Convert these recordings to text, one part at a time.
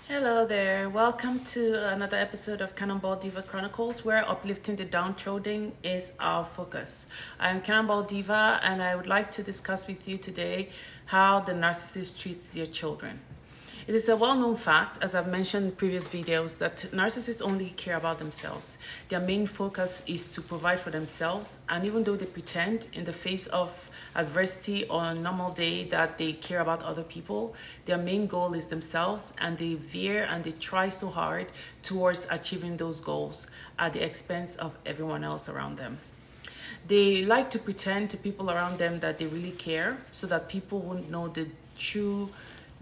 Hello there. Welcome to another episode of Cannonball Diva Chronicles, where uplifting the downtrodden is our focus. I'm Cannonball Diva, and I would like to discuss with you today how the narcissist treats their children. It is a well-known fact, as I've mentioned in previous videos, that narcissists only care about themselves. Their main focus is to provide for themselves, and even though they pretend in the face of adversity or a normal day that they care about other people, their main goal is themselves, and they veer and they try so hard towards achieving those goals at the expense of everyone else around them. They like to pretend to people around them that they really care so that people won't know the true,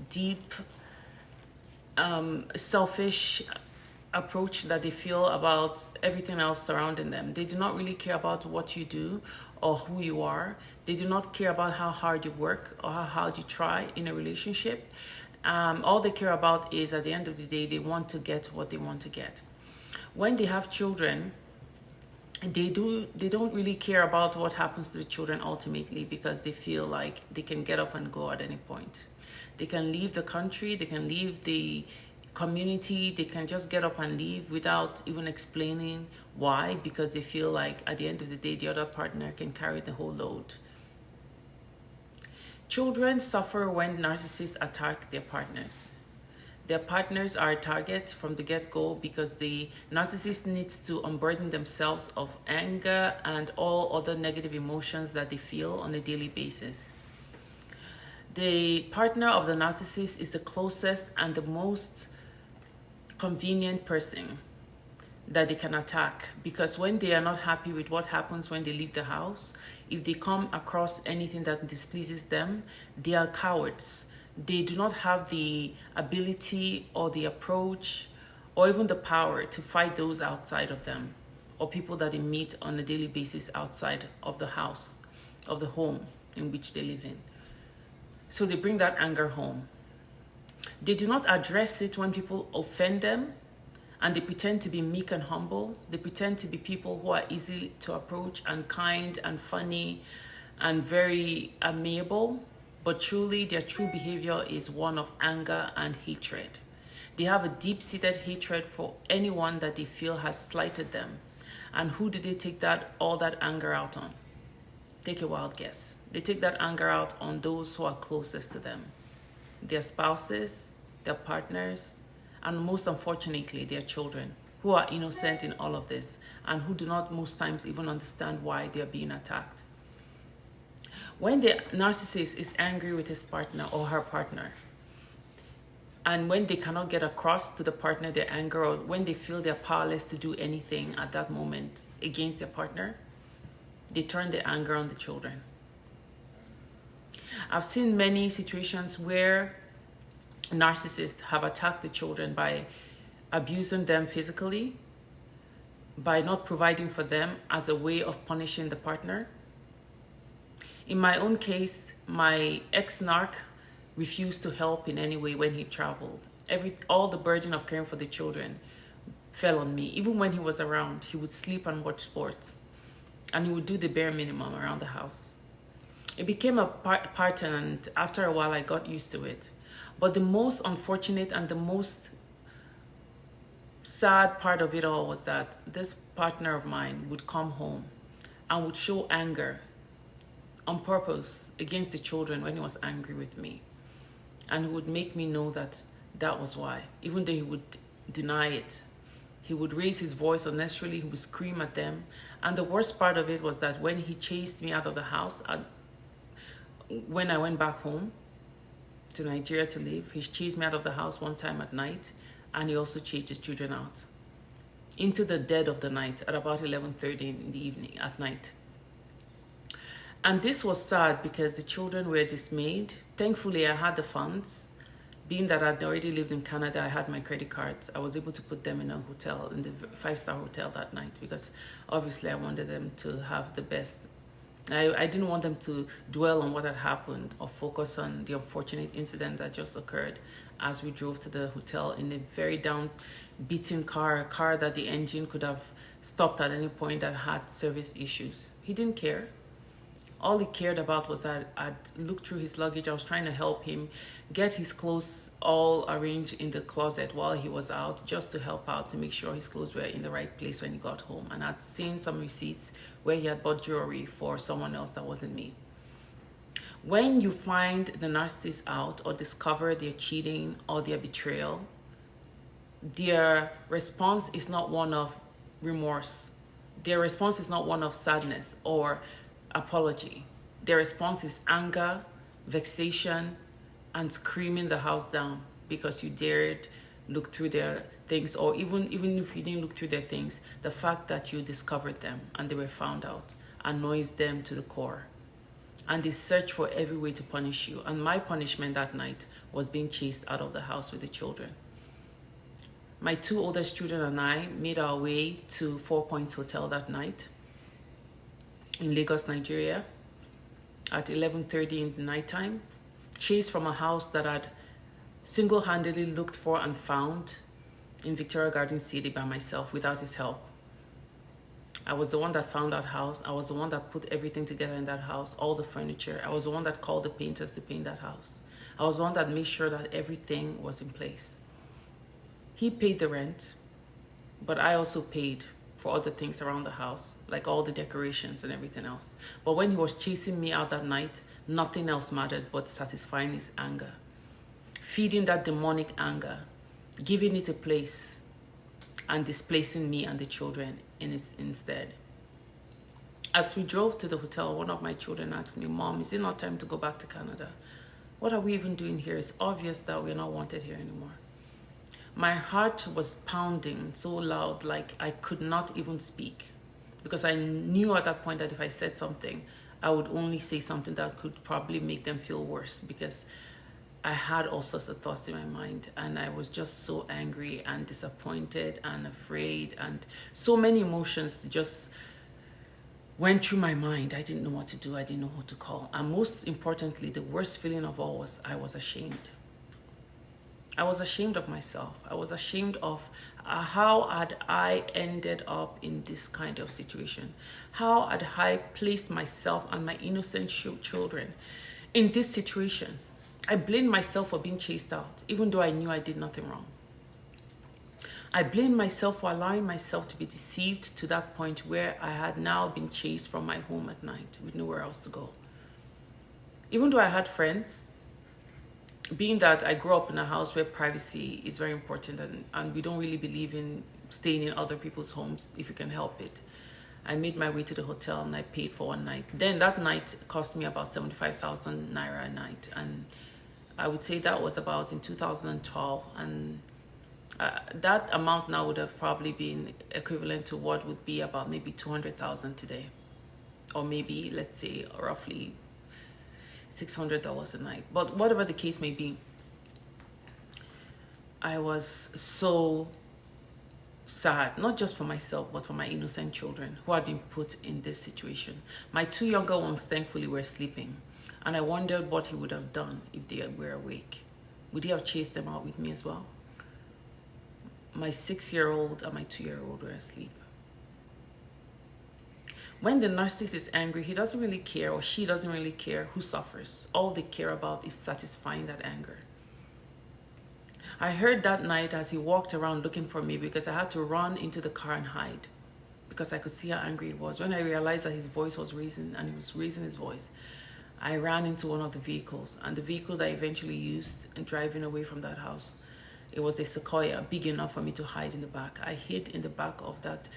deep, selfish approach that they feel about everything else surrounding them. They do not really care about what you do or who you are. They do not care about how hard you work or how hard you try in a relationship. All they care about is, at the end of the day, they want to get what they want to get. When they have children, they don't really care about what happens to the children ultimately, because they feel like they can get up and go at any point. They can leave the country, they can leave the community, they can just get up and leave without even explaining why, because they feel like at the end of the day the other partner can carry the whole load. Children suffer when narcissists attack their partners. Their partners are a target from the get-go because the narcissist needs to unburden themselves of anger and all other negative emotions that they feel on a daily basis. The partner of the narcissist is the closest and the most convenient person that they can attack, because when they are not happy with what happens when they leave the house, if they come across anything that displeases them, they are cowards. They do not have the ability or the approach or even the power to fight those outside of them or people that they meet on a daily basis outside of the house, of the home in which they live in. So they bring that anger home. They do not address it when people offend them, and they pretend to be meek and humble. They pretend to be people who are easy to approach and kind and funny and very amiable, but truly their true behavior is one of anger and hatred. They have a deep-seated hatred for anyone that they feel has slighted them. And who do they take all that anger out on? Take a wild guess. They take that anger out on those who are closest to them. Their spouses, their partners, and most unfortunately, their children, who are innocent in all of this and who do not most times even understand why they are being attacked. When the narcissist is angry with his partner or her partner, and when they cannot get across to the partner their anger, or when they feel they're powerless to do anything at that moment against their partner, they turn the anger on the children. I've seen many situations where narcissists have attacked the children by abusing them physically, by not providing for them as a way of punishing the partner. In my own case, my ex-narc refused to help in any way when he traveled. All the burden of caring for the children fell on me. Even when he was around, he would sleep and watch sports, and he would do the bare minimum around the house. It became a pattern, and after a while I got used to it. But the most unfortunate and the most sad part of it all was that this partner of mine would come home and would show anger on purpose against the children when he was angry with me. And he would make me know that that was why, even though he would deny it. He would raise his voice unnecessarily, he would scream at them. And the worst part of it was that when he chased me out of the house, when I went back home to Nigeria to live, he chased me out of the house one time at night, and he also chased his children out into the dead of the night at about 11:30 in the evening at night. And this was sad because the children were dismayed. Thankfully, I had the funds. Being that I'd already lived in Canada, I had my credit cards. I was able to put them in a hotel, in the 5-star hotel that night, because obviously I wanted them to have the best. I didn't want them to dwell on what had happened or focus on the unfortunate incident that just occurred as we drove to the hotel in a very down-beaten car, a car that the engine could have stopped at any point that had service issues. He didn't care. All he cared about was that I'd looked through his luggage. I was trying to help him get his clothes all arranged in the closet while he was out, just to help out, to make sure his clothes were in the right place when he got home. And I'd seen some receipts where he had bought jewelry for someone else that wasn't me. When you find the narcissist out or discover their cheating or their betrayal, their response is not one of remorse. Their response is not one of sadness or apology. Their response is anger, vexation, and screaming the house down because you dared look through their things, or even if you didn't look through their things, the fact that you discovered them and they were found out annoys them to the core. And they search for every way to punish you. And my punishment that night was being chased out of the house with the children. My 2 oldest children and I made our way to 4 Points Hotel that night in Lagos, Nigeria, at 11:30 in the nighttime, chased from a house that I'd single-handedly looked for and found in Victoria Garden City by myself without his help. I was the one that found that house. I was the one that put everything together in that house, all the furniture. I was the one that called the painters to paint that house. I was the one that made sure that everything was in place. He paid the rent, but I also paid for other things around the house, like all the decorations and everything else. But when he was chasing me out that night, nothing else mattered but satisfying his anger, feeding that demonic anger, giving it a place, and displacing me and the children instead. As we drove to the hotel, one of my children asked me, "Mom, is it not time to go back to Canada? What are we even doing here? It's obvious that we're not wanted here anymore." My heart was pounding so loud, like I could not even speak, because I knew at that point that if I said something, I would only say something that could probably make them feel worse, because I had all sorts of thoughts in my mind, and I was just so angry and disappointed and afraid, and so many emotions just went through my mind. I didn't know what to do. I didn't know who to call. And most importantly, the worst feeling of all was I was ashamed. I was ashamed of myself. I was ashamed of how had I ended up in this kind of situation. How had I placed myself and my innocent children in this situation? I blamed myself for being chased out, even though I knew I did nothing wrong. I blamed myself for allowing myself to be deceived to that point where I had now been chased from my home at night with nowhere else to go. Even though I had friends, being that I grew up in a house where privacy is very important, and we don't really believe in staying in other people's homes if you can help it, I made my way to the hotel and I paid for one night. Then that night cost me about 75,000 naira a night, and I would say that was about in 2012, and that amount now would have probably been equivalent to what would be about maybe 200,000 today, or maybe, let's say, roughly $600 a night. But whatever the case may be, I was so sad, not just for myself, but for my innocent children who had been put in this situation. My 2 younger ones, thankfully, were sleeping, and I wondered what he would have done if they were awake. Would he have chased them out with me as well? My 6-year-old and my 2-year-old were asleep. When the narcissist is angry, he doesn't really care, or she doesn't really care who suffers. All they care about is satisfying that anger. I heard that night as he walked around looking for me, because I had to run into the car and hide, because I could see how angry he was. When I realized that his voice was raising, and he was raising his voice, I ran into one of the vehicles, and the vehicle that I eventually used in driving away from that house, it was a Sequoia, big enough for me to hide in the back. I hid in the back of that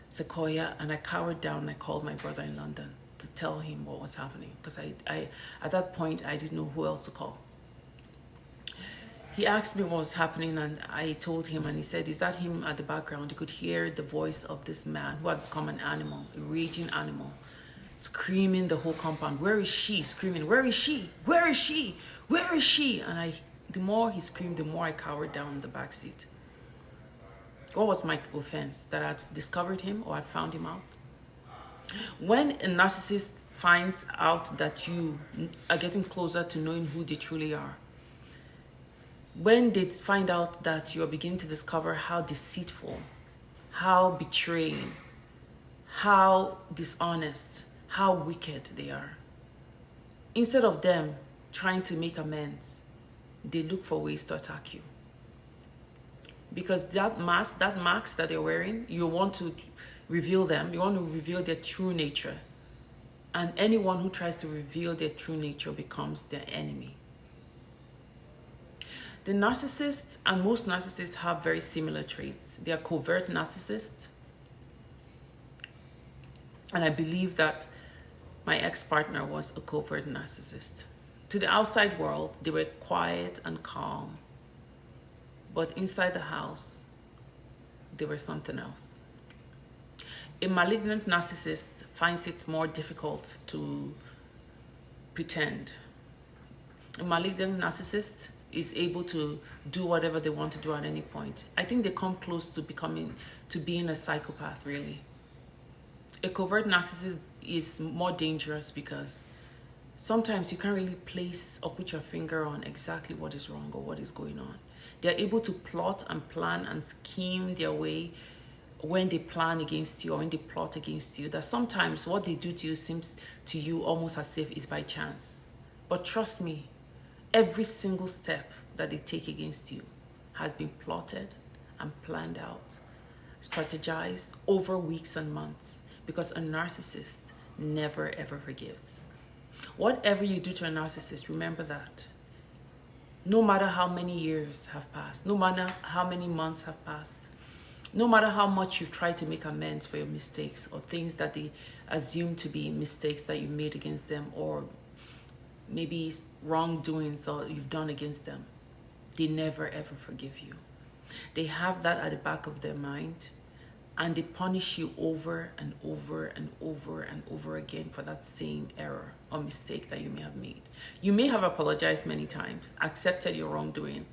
Sequoia, and I cowered down and I called my brother in London to tell him what was happening, because I at that point I didn't know who else to call. He asked me what was happening, and I told him, and he said, "Is that him at the background?" He could hear the voice of this man who had become an animal, a raging animal, screaming the whole compound. "Where is she?" Screaming, "Where is she? Where is she? Where is she?" And the more he screamed, the more I cowered down in the back seat. What was my offense? That I'd discovered him or I'd found him out? When a narcissist finds out that you are getting closer to knowing who they truly are, when they find out that you are beginning to discover how deceitful, how betraying, how dishonest, how wicked they are. Instead of them trying to make amends, they look for ways to attack you. Because that masks that they're wearing, you want to reveal them. You want to reveal their true nature. And anyone who tries to reveal their true nature becomes their enemy. The narcissists, and most narcissists have very similar traits. They are covert narcissists. And I believe that my ex-partner was a covert narcissist. To the outside world, they were quiet and calm. But inside the house, they were something else. A malignant narcissist finds it more difficult to pretend. A malignant narcissist is able to do whatever they want to do at any point. I think they come close to being a psychopath, really. A covert narcissist is more dangerous because sometimes you can't really place or put your finger on exactly what is wrong or what is going on. They're able to plot and plan and scheme their way when they plan against you or when they plot against you, that sometimes what they do to you seems to you almost as if it's by chance. But trust me, every single step that they take against you has been plotted and planned out, strategized over weeks and months, because a narcissist never ever forgives. Whatever you do to a narcissist, remember that. No matter how many years have passed, no matter how many months have passed, no matter how much you've tried to make amends for your mistakes or things that they assume to be mistakes that you made against them, or maybe wrongdoings or you've done against them, they never ever forgive you. They have that at the back of their mind, and they punish you over and over and over and over again for that same error or mistake that you may have made. You may have apologized many times, accepted your wrongdoing,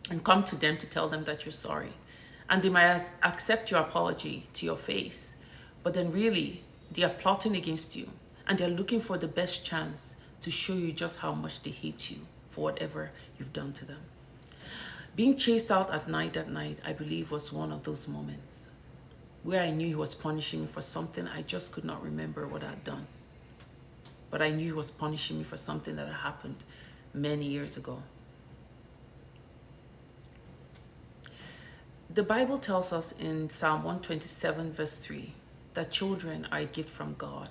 and come to them to tell them that you're sorry. And they might accept your apology to your face, but then really they are plotting against you, and they're looking for the best chance to show you just how much they hate you for whatever you've done to them. Being chased out at night, I believe, was one of those moments where I knew he was punishing me for something I just could not remember what I had done. But I knew he was punishing me for something that had happened many years ago. The Bible tells us in Psalm 127 verse 3 that children are a gift from God.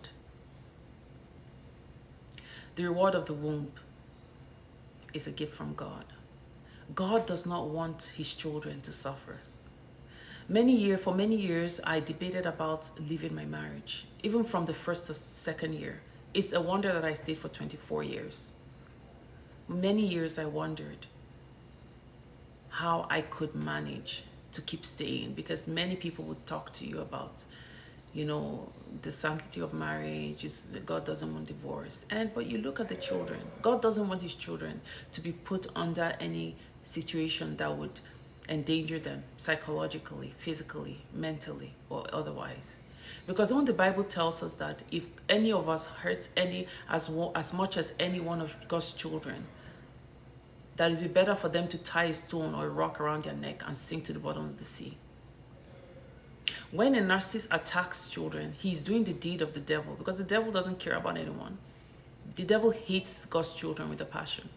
The reward of the womb is a gift from God. God does not want his children to suffer. For many years, I debated about leaving my marriage, even from the first to second year. It's a wonder that I stayed for 24 years. Many years I wondered how I could manage to keep staying, because many people would talk to you about, the sanctity of marriage, God doesn't want divorce. But you look at the children. God doesn't want his children to be put under any situation that would endanger them psychologically, physically, mentally, or otherwise. Because when the Bible tells us that if any of us hurts as much as any one of God's children, that it would be better for them to tie a stone or a rock around their neck and sink to the bottom of the sea. When a narcissist attacks children, he's doing the deed of the devil, because the devil doesn't care about anyone. The devil hates God's children with a passion.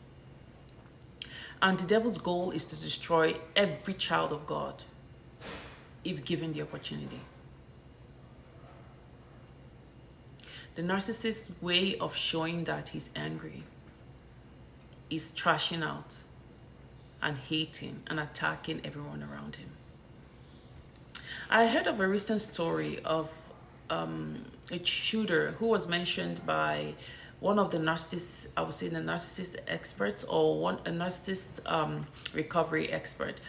And the devil's goal is to destroy every child of God if given the opportunity. The narcissist's way of showing that he's angry is trashing out and hating and attacking everyone around him. I heard of a recent story of a shooter who was mentioned by one of the narcissist, I would say the narcissist experts, or a narcissist recovery expert,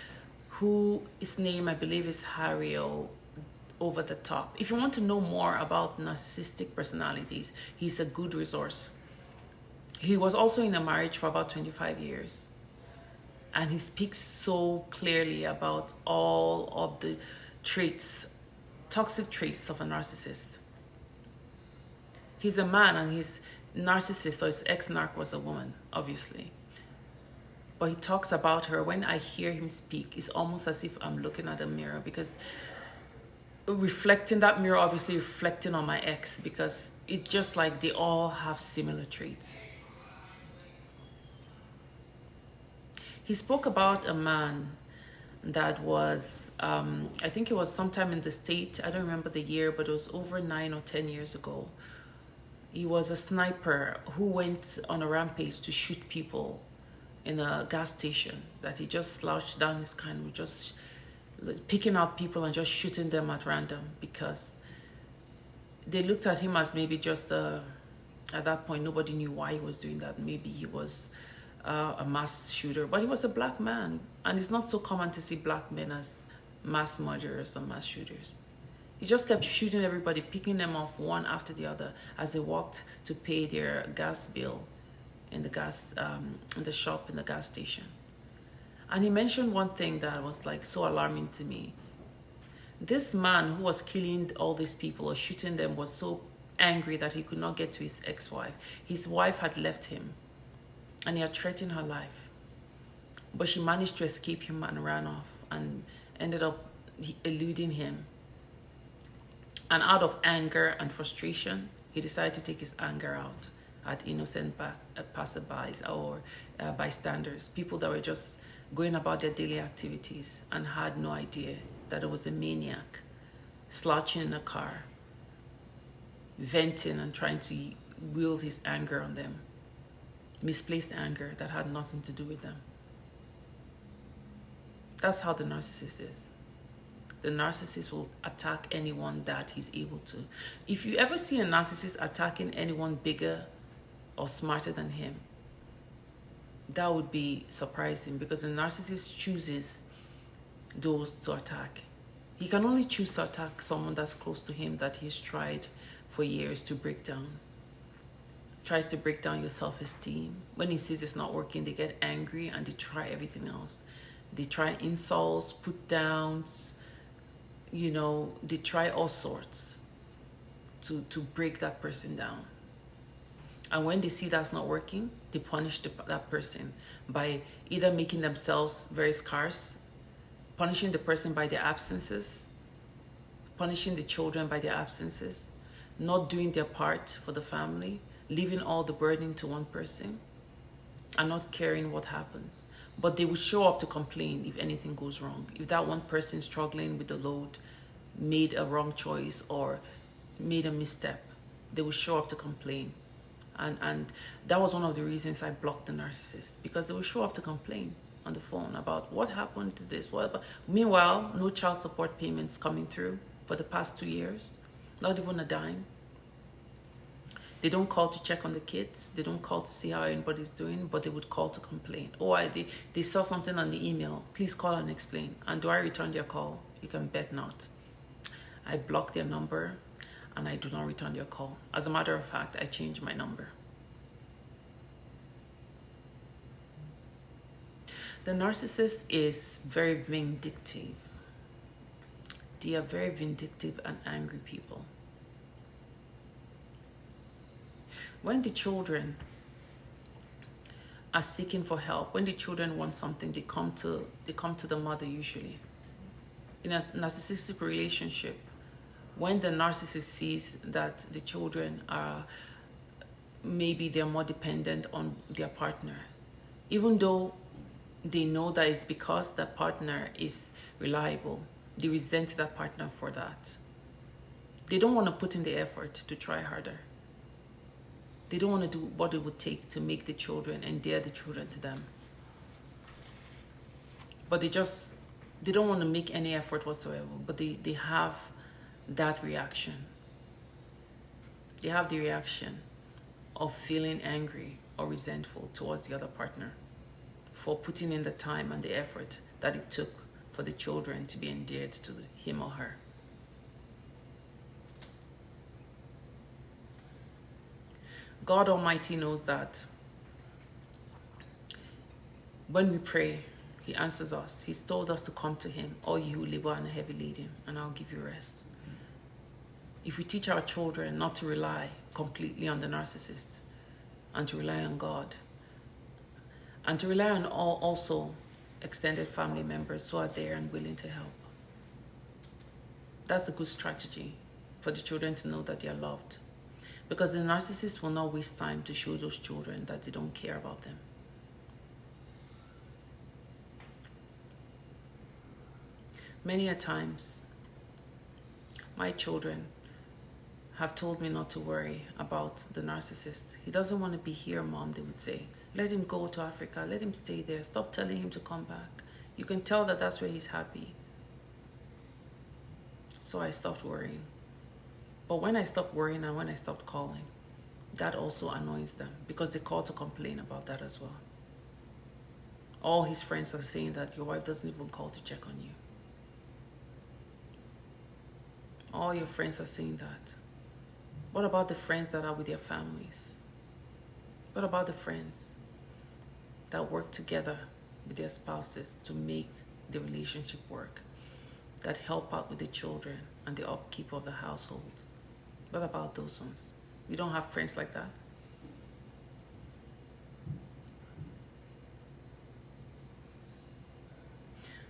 his name I believe is Harry Over the Top. If you want to know more about narcissistic personalities, he's a good resource. He was also in a marriage for about 25 years. And he speaks so clearly about all of the toxic traits of a narcissist. He's a man, and his narcissist, or his ex-narc, was a woman, obviously. But he talks about her. When I hear him speak, it's almost as if I'm looking at a mirror, because reflecting that mirror, obviously reflecting on my ex, because it's just like they all have similar traits. He spoke about a man that was, I think it was sometime in the state. I don't remember the year, but it was over 9 or 10 years ago. He was a sniper who went on a rampage to shoot people in a gas station, that he just slouched down his car and was just picking out people and just shooting them at random, because they looked at him as maybe just at that point nobody knew why he was doing that. Maybe he was a mass shooter, but he was a black man, and it's not so common to see black men as mass murderers or mass shooters. He just kept shooting everybody, picking them off one after the other as they walked to pay their gas bill in the gas in the shop, in the gas station. And he mentioned one thing that was like so alarming to me. This man who was killing all these people or shooting them was so angry that he could not get to his ex-wife. His wife had left him and he had threatened her life, but she managed to escape him and ran off and ended up eluding him. And out of anger and frustration, he decided to take his anger out at innocent passerbys or bystanders, people that were just going about their daily activities and had no idea that it was a maniac slouching in a car, venting and trying to wield his anger on them. Misplaced anger that had nothing to do with them. That's how the narcissist is. The narcissist will attack anyone that he's able to. If you ever see a narcissist attacking anyone bigger or smarter than him, that would be surprising, because the narcissist chooses those to attack. He can only choose to attack someone that's close to him that he's tried for years to break down. Tries to break down your self-esteem. When he sees it's not working, they get angry and they try everything else. They try insults, put downs, you know, they try all sorts to break that person down. And when they see that's not working, they punish that person by either making themselves very scarce, punishing the person by their absences, punishing the children by their absences, not doing their part for the family, leaving all the burden to one person, and not caring what happens. But they will show up to complain if anything goes wrong. If that one person struggling with the load made a wrong choice or made a misstep, they will show up to complain. And that was one of the reasons I blocked the narcissist, because they will show up to complain on the phone about what happened to this. Meanwhile, no child support payments coming through for the past 2 years, not even a dime. They don't call to check on the kids. They don't call to see how anybody's doing, but they would call to complain. Oh, they saw something on the email. Please call and explain. And do I return their call? You can bet not. I block their number and I do not return their call. As a matter of fact, I changed my number. The narcissist is very vindictive. They are very vindictive and angry people. When the children are seeking for help, when the children want something, they come to the mother usually. In a narcissistic relationship, when the narcissist sees that the children are, maybe they're more dependent on their partner, even though they know that it's because the partner is reliable, they resent that partner for that. They don't want to put in the effort to try harder. They don't want to do what it would take to make the children, endear the children to them. But they don't want to make any effort whatsoever, but they have that reaction. They have the reaction of feeling angry or resentful towards the other partner for putting in the time and the effort that it took for the children to be endeared to him or her. God Almighty knows that when we pray, He answers us. He's told us to come to Him, all you who labor and are heavy laden, and I'll give you rest. If we teach our children not to rely completely on the narcissist and to rely on God, and to rely on also extended family members who are there and willing to help, That's a good strategy for the children to know that they are loved. Because the narcissist will not waste time to show those children that they don't care about them. Many a times, my children have told me not to worry about the narcissist. He doesn't want to be here, Mom, they would say. Let him go to Africa. Let him stay there. Stop telling him to come back. You can tell that that's where he's happy. So I stopped worrying. But when I stopped worrying and when I stopped calling, that also annoys them because they call to complain about that as well. All his friends are saying that your wife doesn't even call to check on you. All your friends are saying that. What about the friends that are with their families? What about the friends that work together with their spouses to make the relationship work, that help out with the children and the upkeep of the household? What about those ones? You don't have friends like that?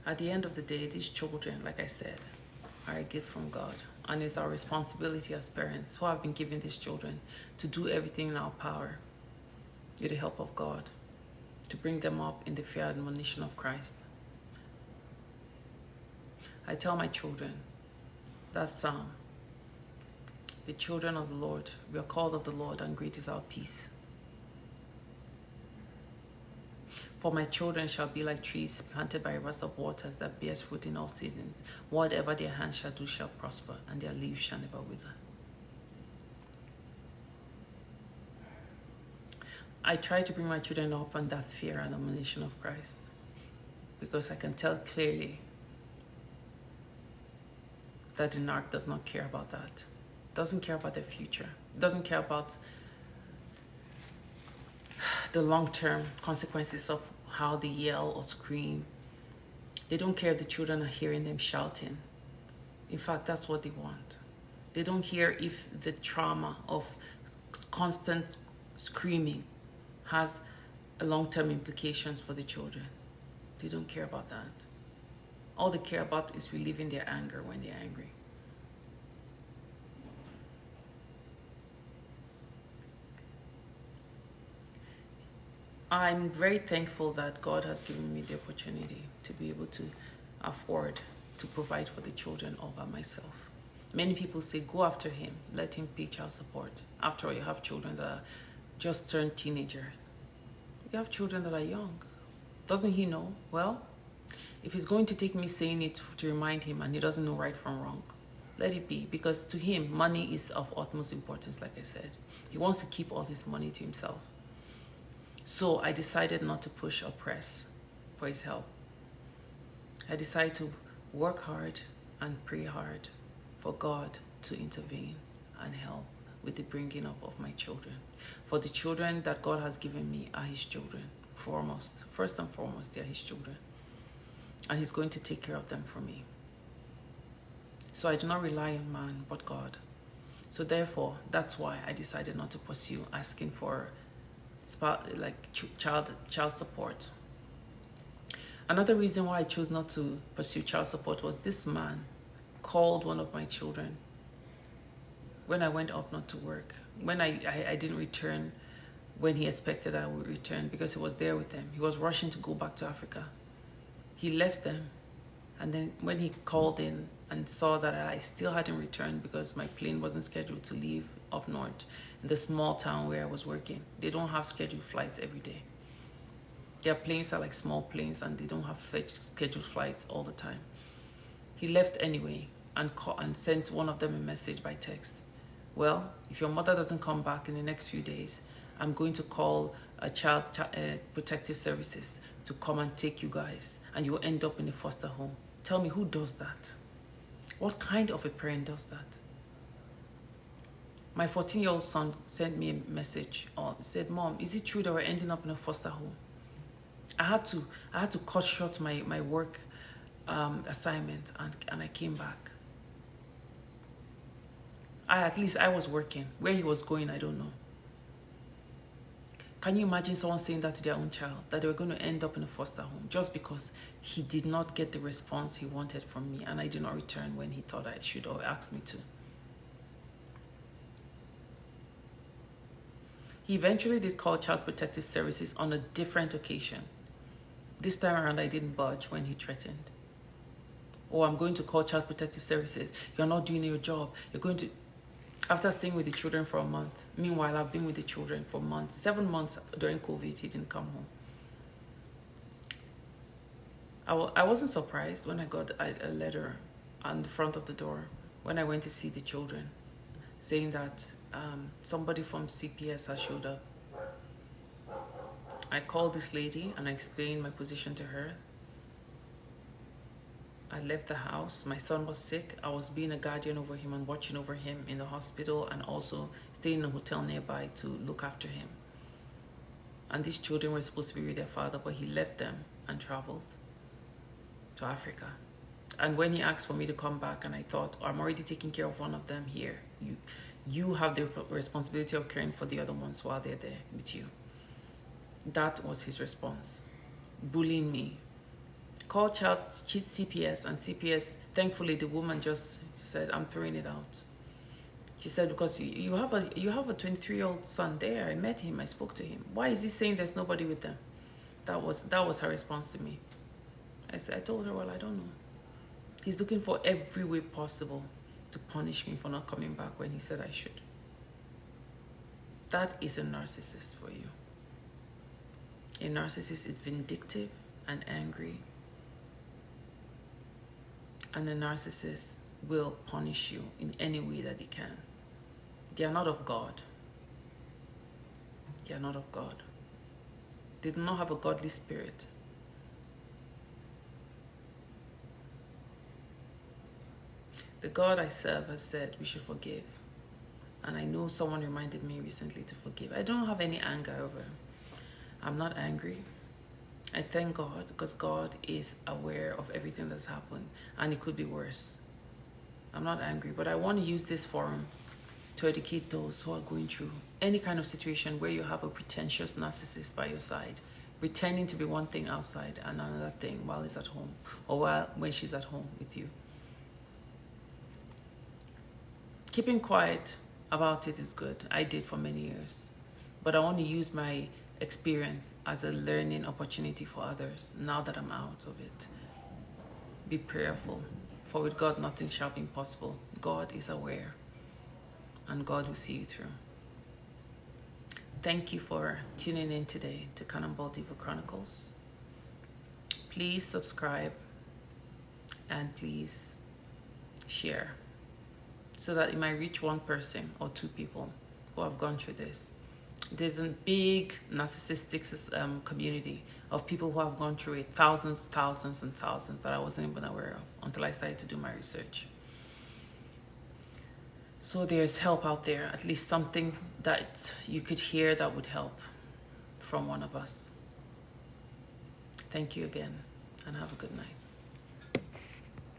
At the end of the day, these children, like I said, are a gift from God. And it's our responsibility as parents who have been given these children to do everything in our power with the help of God to bring them up in the fear and admonition of Christ. I tell my children that psalm, the children of the Lord, we are called of the Lord, and great is our peace. For my children shall be like trees planted by rivers of waters that bears fruit in all seasons. Whatever their hands shall do shall prosper, and their leaves shall never wither. I try to bring my children up on that fear and admonition of Christ, because I can tell clearly that the narc does not care about that. Doesn't care about their future. Doesn't care about the long-term consequences of how they yell or scream. They don't care if the children are hearing them shouting. In fact, that's what they want. They don't care if the trauma of constant screaming has long-term implications for the children. They don't care about that. All they care about is relieving their anger when they're angry. I'm very thankful that God has given me the opportunity to be able to afford to provide for the children all by myself. Many people say, go after him, let him pay child support. After all, you have children that are just turned teenager. You have children that are young. Doesn't he know? Well, if it's going to take me saying it to remind him and he doesn't know right from wrong, let it be, because to him, money is of utmost importance, like I said. He wants to keep all his money to himself. So I decided not to push or press for his help. I decided to work hard and pray hard for God to intervene and help with the bringing up of my children. For the children that God has given me are his children, first and foremost, they are his children. And he's going to take care of them for me. So I do not rely on man, but God. So therefore, that's why I decided not to pursue asking for child support. Another reason why I chose not to pursue child support was this man called one of my children when I went up not to work, when I didn't return when he expected I would return, because he was there with them. He was rushing to go back to Africa. He left them, and then when he called in and saw that I still hadn't returned because my plane wasn't scheduled to leave up north in the small town where I was working. They don't have scheduled flights every day. Their planes are like small planes and they don't have scheduled flights all the time. He left anyway and sent one of them a message by text. Well, if your mother doesn't come back in the next few days, I'm going to call child protective services to come and take you guys, and you'll end up in a foster home. Tell me, who does that? What kind of a parent does that? My 14-year-old son sent me a message, said, Mom, is it true that we're ending up in a foster home? I had to cut short my work assignment, and I came back. At least I was working. Where he was going, I don't know. Can you imagine someone saying that to their own child, that they were going to end up in a foster home just because he did not get the response he wanted from me and I did not return when he thought I should or asked me to? He eventually did call Child Protective Services on a different occasion. This time around, I didn't budge when he threatened. Oh, I'm going to call Child Protective Services. You're not doing your job. You're going to... After staying with the children for a month. Meanwhile, I've been with the children for months. 7 months during COVID, he didn't come home. I wasn't surprised when I got a letter on the front of the door when I went to see the children, saying that somebody from CPS has showed up. I called this lady and I explained my position to her. I left the house. My son was sick. I was being a guardian over him and watching over him in the hospital and also staying in a hotel nearby to look after him. And these children were supposed to be with their father, but he left them and traveled to Africa. And when he asked for me to come back, and I thought, oh, I'm already taking care of one of them here. You have the responsibility of caring for the other ones while they're there with you. That was his response. Bullying me. Called CPS, and CPS, thankfully the woman just said, I'm throwing it out. She said, because you have a 23-year-old son there. I met him, I spoke to him. Why is he saying there's nobody with them? That was her response to me. I told her, well, I don't know. He's looking for every way possible to punish me for not coming back when he said I should. That is a narcissist for you. A narcissist is vindictive and angry. And a narcissist will punish you in any way that he can. They are not of God. They are not of God. They do not have a godly spirit. The God I serve has said we should forgive. And I know someone reminded me recently to forgive. I don't have any anger over him. I'm not angry. I thank God because God is aware of everything that's happened and it could be worse. I'm not angry, but I want to use this forum to educate those who are going through any kind of situation where you have a pretentious narcissist by your side, pretending to be one thing outside and another thing while he's at home or when she's at home with you. Keeping quiet about it is good. I did for many years, but I want to use my experience as a learning opportunity for others now that I'm out of it. Be prayerful, for with God nothing shall be impossible. God is aware and God will see you through. Thank you for tuning in today to Cannonball Diva Chronicles. Please subscribe and please share so that it might reach one person or two people who have gone through this. There's a big narcissistic community of people who have gone through it, thousands and thousands that I wasn't even aware of until I started to do my research. So there's help out there, at least something that you could hear that would help from one of us. Thank you again and have a good night.